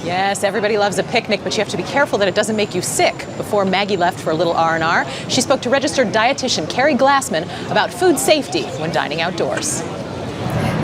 Yes, everybody loves a picnic, but you have to be careful that it doesn't make you sick. Before Maggie left for a little R&R, she spoke to registered dietitian Keri Glassman about food safety when dining outdoors.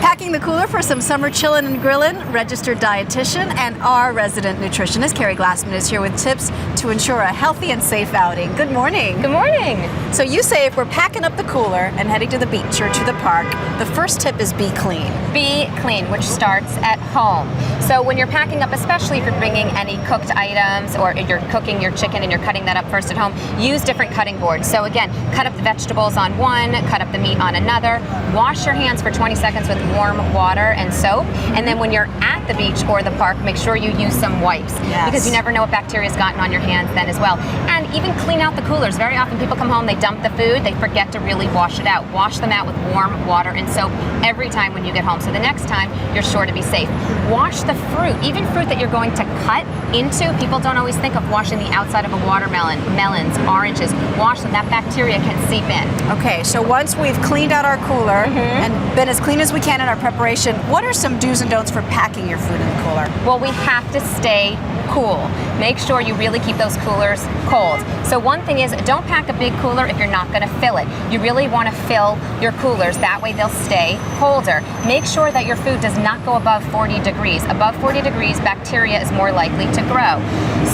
Packing the cooler for some summer chillin' and grillin', registered dietitian and our resident nutritionist, Keri Glassman, is here with tips to ensure a healthy and safe outing. Good morning. Good morning. So you say if we're packing up the cooler and heading to the beach or to the park, the first tip is be clean. Be clean, which starts at home. So when you're packing up, especially if you're bringing any cooked items or you're cooking your chicken and you're cutting that up first at home, use different cutting boards. So again, cut up the vegetables on one, cut up the meat on another. Wash your hands for 20 seconds with warm water and soap. And then when you're at the beach or the park, make sure you use some wipes. Yes. Because you never know what bacteria's gotten on your hands then as well. And even clean out the coolers. Very often people come home, they dump the food, they forget to really wash it out. Wash them out with warm water and soap every time when you get home. So the next time, you're sure to be safe. Wash the fruit, even fruit that you're going to cut into. People don't always think of washing the outside of a watermelon, melons, oranges. Wash them, that bacteria can seep in. Okay, so once we've cleaned out our cooler and been as clean as we can in our preparation, what are some do's and don'ts for packing your food in the cooler? Well, we have to stay cool. Make sure you really keep those coolers cold. So one thing is, don't pack a big cooler if you're not going to fill it. You really want to fill your coolers, that way they'll stay colder. Make sure that your food does not go above 40 degrees. Above 40 degrees, bacteria is more likely to grow.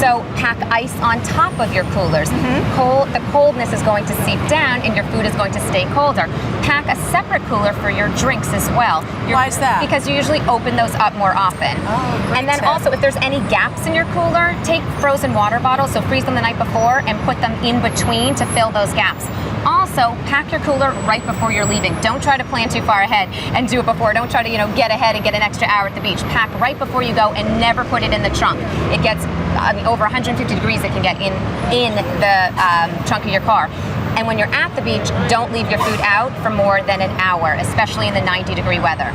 So pack ice on top of your coolers. The coldness is going to seep down and your food is going to stay colder. Pack a separate cooler for your drinks as well. Why is that? Because you usually open those up more often. Oh, great and then tip. also, if there's any gaps in your cooler, take frozen water bottles, so freeze them the night before and put them in between to fill those gaps. Also, pack your cooler right before you're leaving. Don't try to plan too far ahead and do it before. Don't try to, get ahead and get an extra hour at the beach. Pack right before you go and never put it in the trunk. It gets over 150 degrees it can get in the trunk of your car. And when you're at the beach, don't leave your food out for more than an hour, especially in the 90-degree weather.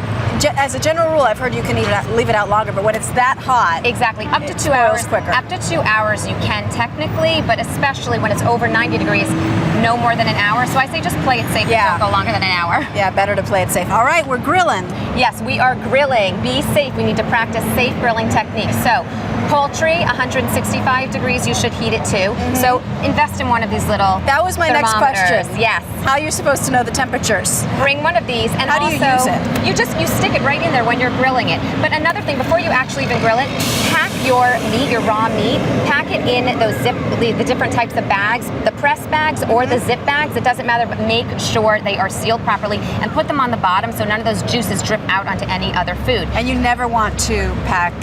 As a general rule, I've heard you can leave it out longer, but when it's that hot, exactly, up to 2 spoils hours. quicker. Up to 2 hours you can technically, but especially when it's over 90 degrees, no more than an hour. So I say just play it safe. Yeah. Don't go longer than an hour. Yeah, better to play it safe. All right, we're grilling. Yes, we are grilling. Be safe. We need to practice safe grilling techniques. So poultry, 165 degrees, you should heat it to. So invest in one of these little That was my next question. Yes. How are you supposed to know the temperatures? Bring one of these, and How do you use it? You stick it right in there when you're grilling it. But another thing, before you actually even grill it, pack your meat, your raw meat, pack it in those the different types of bags, the press bags or the zip bags. It doesn't matter, but make sure they are sealed properly and put them on the bottom so none of those juices drip out onto any other food. And you never want to pack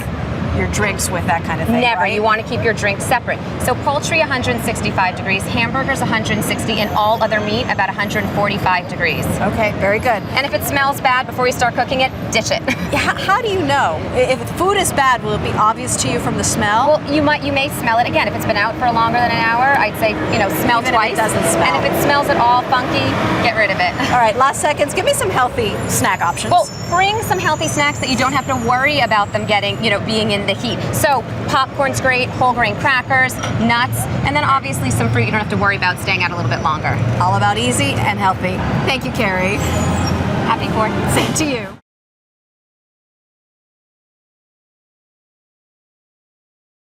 your drinks with that kind of thing, Never. right? You want to keep your drinks separate. So poultry, 165 degrees, hamburgers, 160, and all other meat, about 145 degrees. Okay, very good. And if it smells bad before you start cooking it, ditch it. How do you know? If food is bad, will it be obvious to you from the smell? Well, you may smell it again. If it's been out for longer than an hour, I'd say, smell Even twice. if it doesn't smell. And if it smells at all funky, get rid of it. All right, last seconds. Give me some healthy snack options. Well, bring some healthy snacks that you don't have to worry about them getting, being in the heat. So popcorn's great, whole grain crackers, nuts, and then obviously some fruit you don't have to worry about staying out a little bit longer. All about easy and healthy. Thank you, Keri. Happy 4th. Same to you.